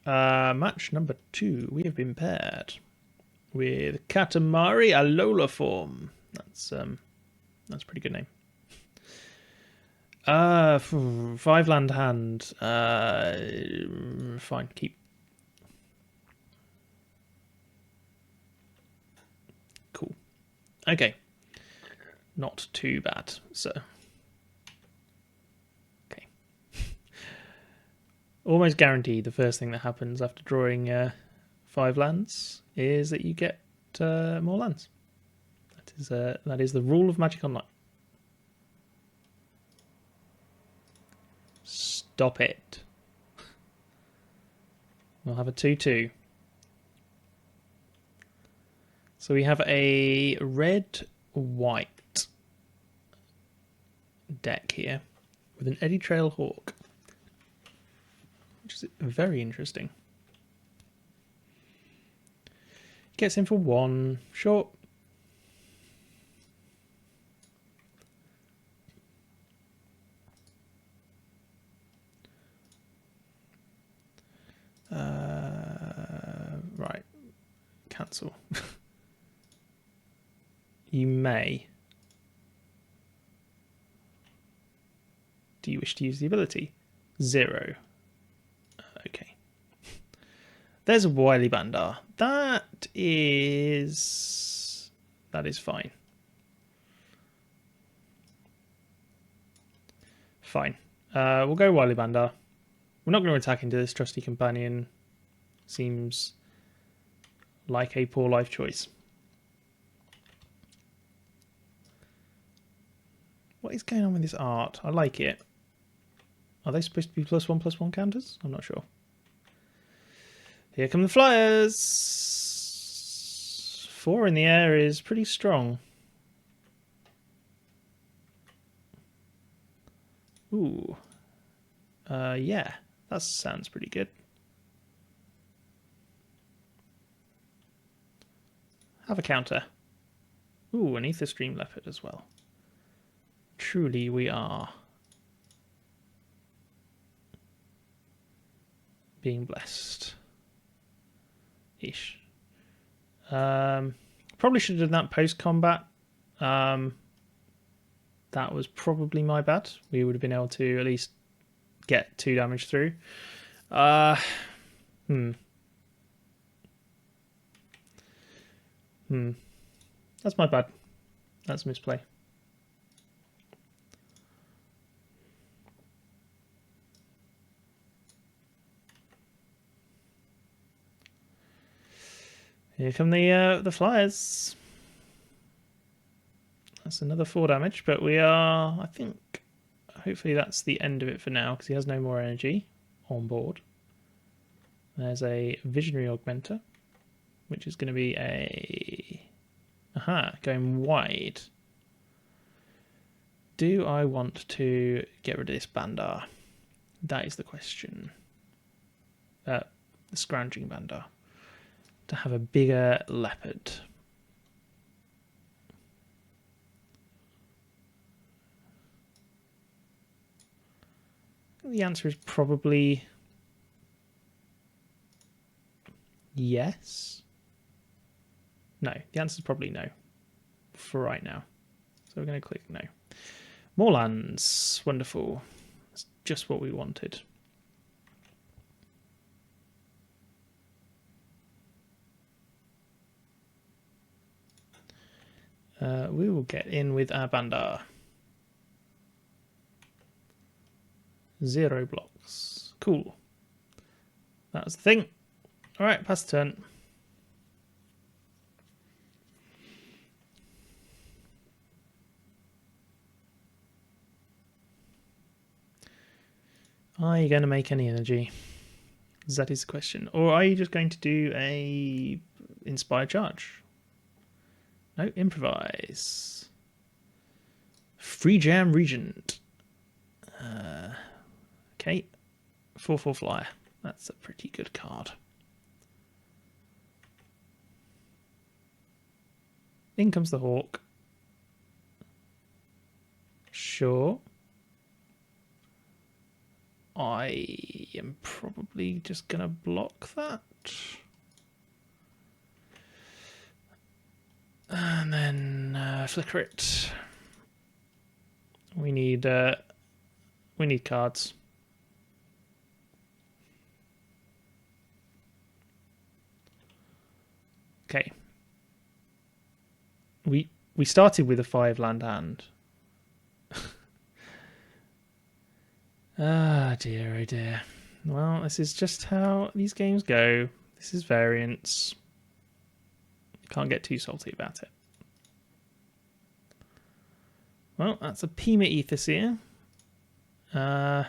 Match number 2. We have been paired with Katamari Alola form. That's a pretty good name. 5 land hand. Fine, keep. Cool. Okay. Not too bad. So. Okay. Almost guaranteed the first thing that happens after drawing 5 lands is that you get more lands. That is the rule of Magic Online. Stop it. We'll have a 2-2. So we have a red-white deck here with an Eddy Trail Hawk, which is very interesting. Gets in for 1, short. Right, cancel. You may. Do you wish to use the ability? 0. Okay. There's a Wily Bandar. That is fine. Fine. We'll go Wily Bandar. We're not going to attack into this Trusty Companion. Seems like a poor life choice. What is going on with this art? I like it. Are they supposed to be +1/+1 counters? I'm not sure. Here come the flyers. 4 in the air is pretty strong. Ooh. Yeah, that sounds pretty good. Have a counter. Ooh, an Aether Stream Leopard as well. Truly we are being blessed. Ish. Probably should have done that post-combat. That was probably my bad. We would have been able to at least get 2 damage through. That's my bad. That's a misplay. Here come the flyers. That's another 4 damage, but we are, I think, hopefully that's the end of it for now because he has no more energy on board. There's a Visionary Augmenter, which is going to be a... Aha, going wide. Do I want to get rid of this Bandar? That is the question. The Scrounging Bandar. To have a bigger leopard. The answer is probably yes. No, the answer is probably no for right now. So we're going to click no. More lands. Wonderful. That's just what we wanted. We will get in with our Bandar. 0 blocks. Cool. That was the thing. Alright, pass the turn. Are you going to make any energy? That is the question. Or are you just going to do a Inspired Charge? No, improvise. Free Jam Regent. Okay. 4/4 flyer. That's a pretty good card. In comes the Hawk. Sure. I am probably just going to block that. And then flicker it. We need cards. Okay. We started with a 5-land hand. Ah, dear, oh dear. Well, this is just how these games go. This is variance. Can't get too salty about it. Well, that's a Pima Aether. I'd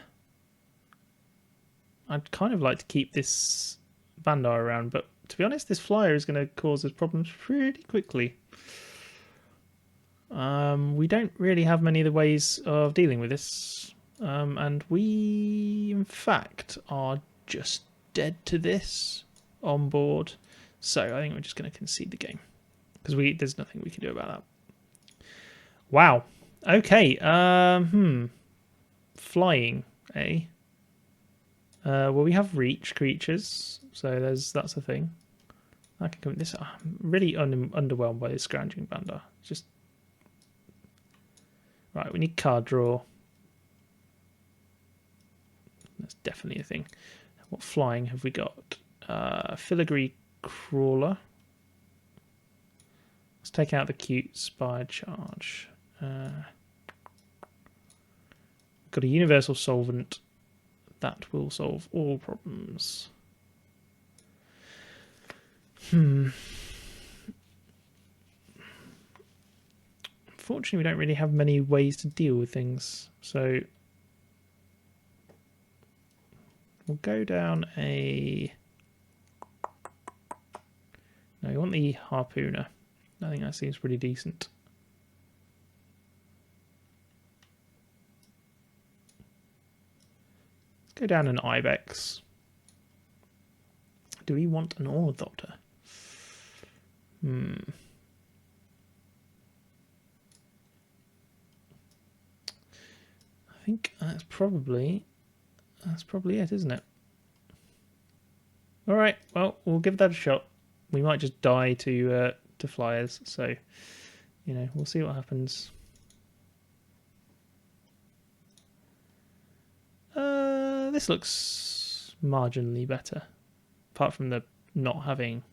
kind of like to keep this Bandar around, but to be honest, this flyer is going to cause us problems pretty quickly. We don't really have many other ways of dealing with this. And we, in fact, are just dead to this on board. So I think we're just going to concede the game. Because there's nothing we can do about that. Wow. Okay. Flying, eh? Well, we have reach creatures. So that's a thing. I can come this. I'm really underwhelmed by this Scrounging Bandar. Just... Right, we need card draw. That's definitely a thing. What flying have we got? Filigree Crawler. Let's take out the cute Spire Charge. Got a Universal Solvent. That will solve all problems. Unfortunately, we don't really have many ways to deal with things. So we'll go down a... No, we want the Harpooner. I think that seems pretty decent. Let's go down an Ibex. Do we want an Ornithopter? I think that's probably it, isn't it? All right, well, we'll give that a shot. We might just die to flyers, so we'll see what happens. This looks marginally better, apart from the not having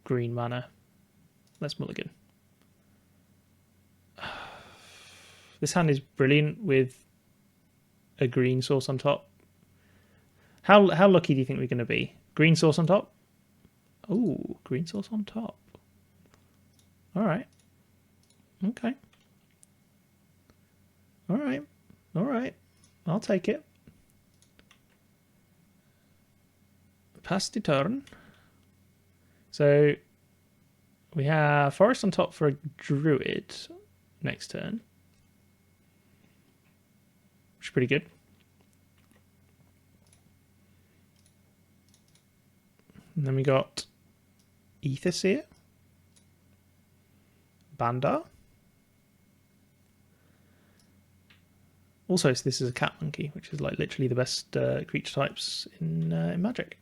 green mana. Let's mulligan. This hand is brilliant with a green source on top. How lucky do you think we're going to be? Green source on top? Oh, green source on top. All right. Okay. All right. All right. I'll take it. Pass the turn. So we have forest on top for a druid next turn. Which is pretty good. And then we got Aether, Bandar. Also, this is a cat monkey, which is like literally the best creature types in Magic.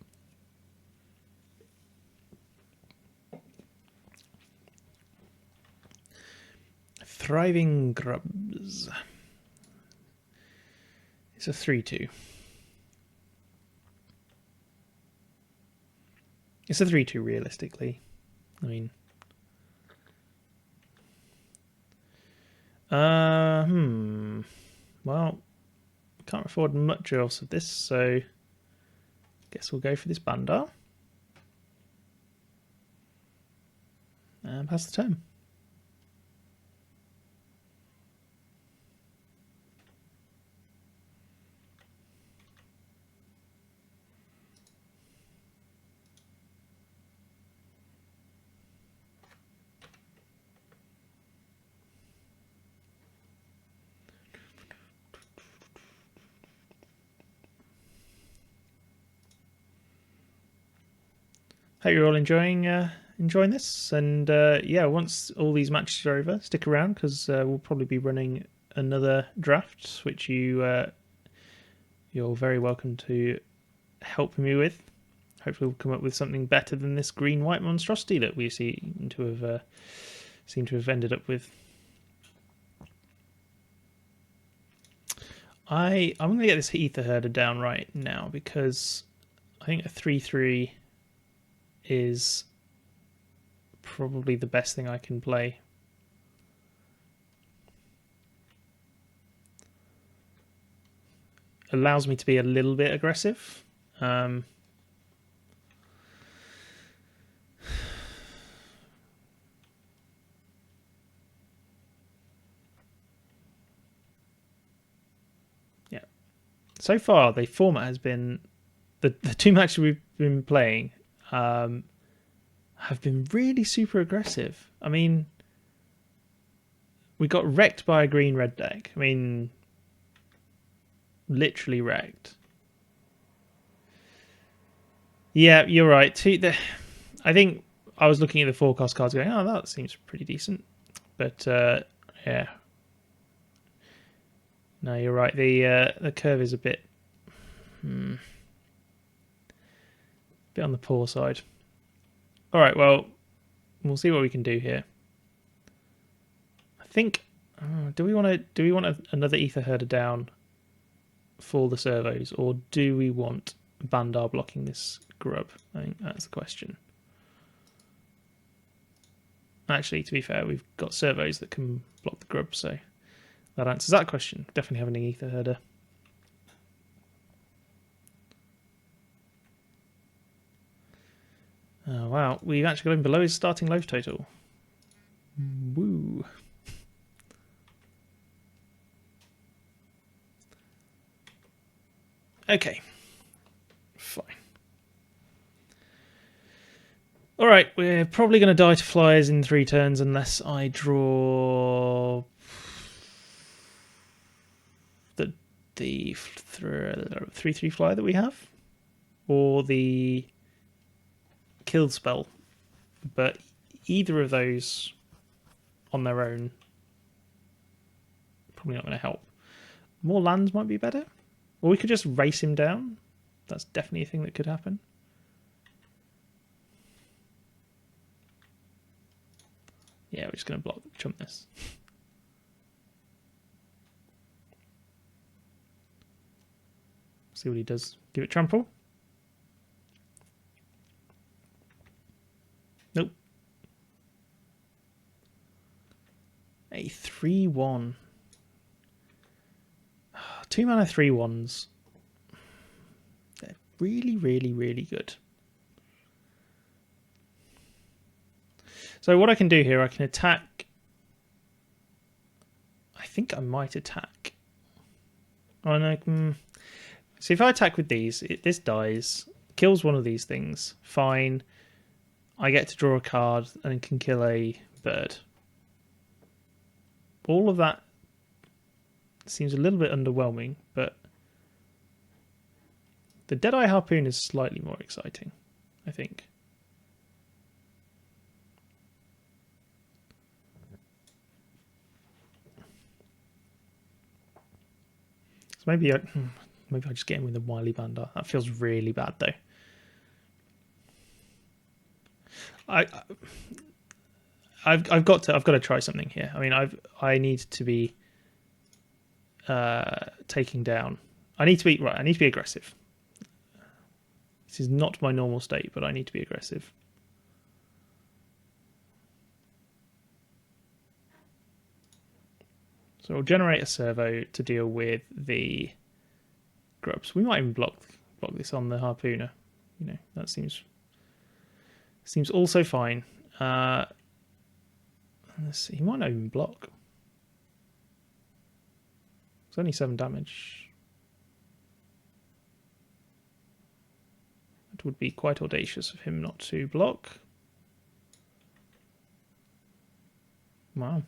Thriving Grubs. It's a 3/2. It's a 3/2 realistically. I mean, well, can't afford much else of this, so guess we'll go for this Bandar and pass the turn. Hope you're all enjoying this, and yeah, once all these matches are over, stick around because we'll probably be running another draft, which you you're very welcome to help me with. Hopefully we'll come up with something better than this green-white monstrosity that we seem to have ended up with. I'm going to get this Aether Herder down right now because I think a 3/3 is probably the best thing I can play. Allows me to be a little bit aggressive. Yeah. So far, the format has been the two matches we've been playing have been really super aggressive. I mean, we got wrecked by a green-red deck. I mean, literally wrecked. Yeah, you're right. I think I was looking at the forecast cards going, oh, that seems pretty decent. But, yeah. No, you're right. The curve is a bit on the poor side. All right, well, we'll see what we can do here. I think, do we want another Aether Herder down for the servos, or do we want Bandar blocking this grub? I think that's the question. Actually, to be fair, we've got servos that can block the grub, so that answers that question. Definitely having an Aether Herder. Oh, wow, we've actually got him below his starting loaf total. Woo. Okay. Fine. Alright, we're probably going to die to flyers in 3 turns unless I draw the 3/3 flyer that we have, or the kill spell. But either of those on their own probably not going to help. More lands might be better. Or we could just race him down. That's definitely a thing that could happen. Yeah, we're just going to chump this. See what he does. Give it trample. Nope. A 3/1. 2 mana 3/1s. They're really, really, really good. So what I can do here, I can attack. I think I might attack. Oh no. So if I attack with these, this dies, kills one of these things. Fine. I get to draw a card and can kill a bird. All of that seems a little bit underwhelming, but the Deadeye Harpoon is slightly more exciting, I think. So maybe I just get him with a Wily Bandar. That feels really bad though. I've got to try something here. I mean, I need to be taking down. I need to be aggressive. This is not my normal state, but I need to be aggressive. So we'll generate a servo to deal with the grubs. We might even block this on the harpooner. You know, that seems also fine. Let's see, he might not even block. It's only 7 damage. It would be quite audacious of him not to block. Wow.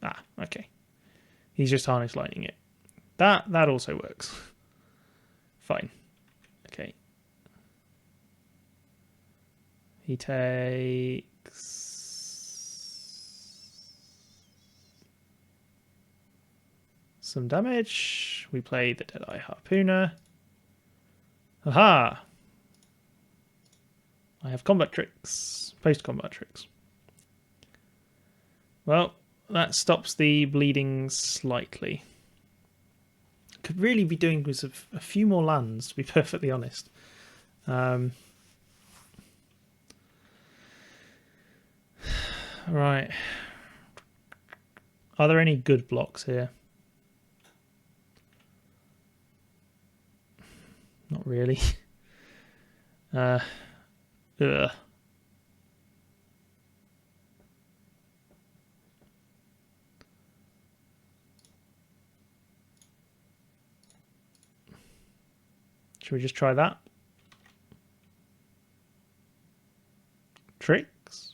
Ah, okay. He's just harness lightning it. That also works. Fine. Okay. He takes... some damage. We play the Deadeye Harpooner. Aha! I have combat tricks. Post-combat tricks. Well, that stops the bleeding slightly. Could really be doing with a few more lands, to be perfectly honest. Right. Are there any good blocks here? Not really. Ugh. Should we just try that? Tricks?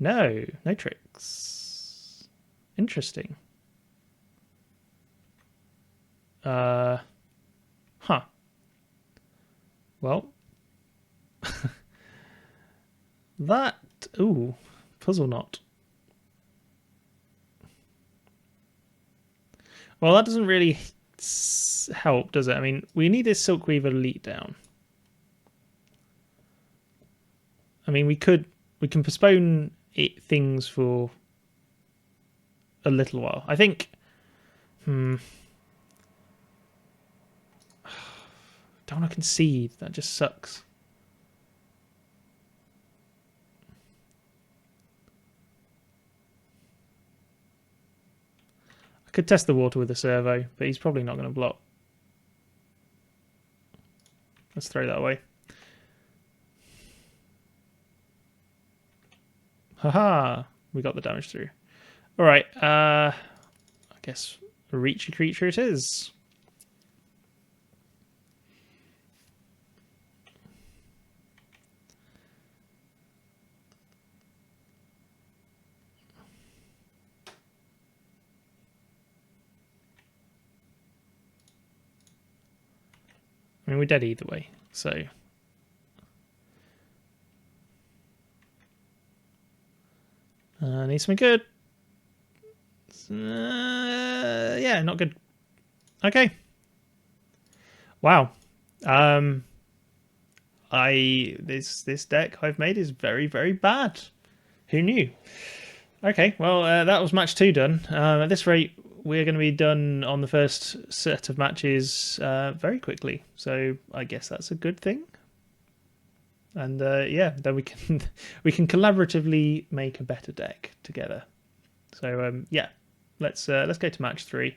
No, no tricks. Interesting. Huh. Well. That... Ooh, puzzle knot. Well, that doesn't really help, does it? I mean, we need this Silkweaver Elite down. I mean, we can postpone things for a little while. I think... Don't want to concede. That just sucks. I could test the water with a servo, but he's probably not going to block. Let's throw that away. Haha! We got the damage through. Alright, I guess a reachy creature it is. I mean, we're dead either way, so... need something good. Yeah, not good. Okay. Wow. This deck I've made is very, very bad. Who knew? Okay, well, that was match 2 done. At this rate, we're going to be done on the first set of matches very quickly. So I guess that's a good thing. And yeah, then we can collaboratively make a better deck together. So yeah, let's go to match 3.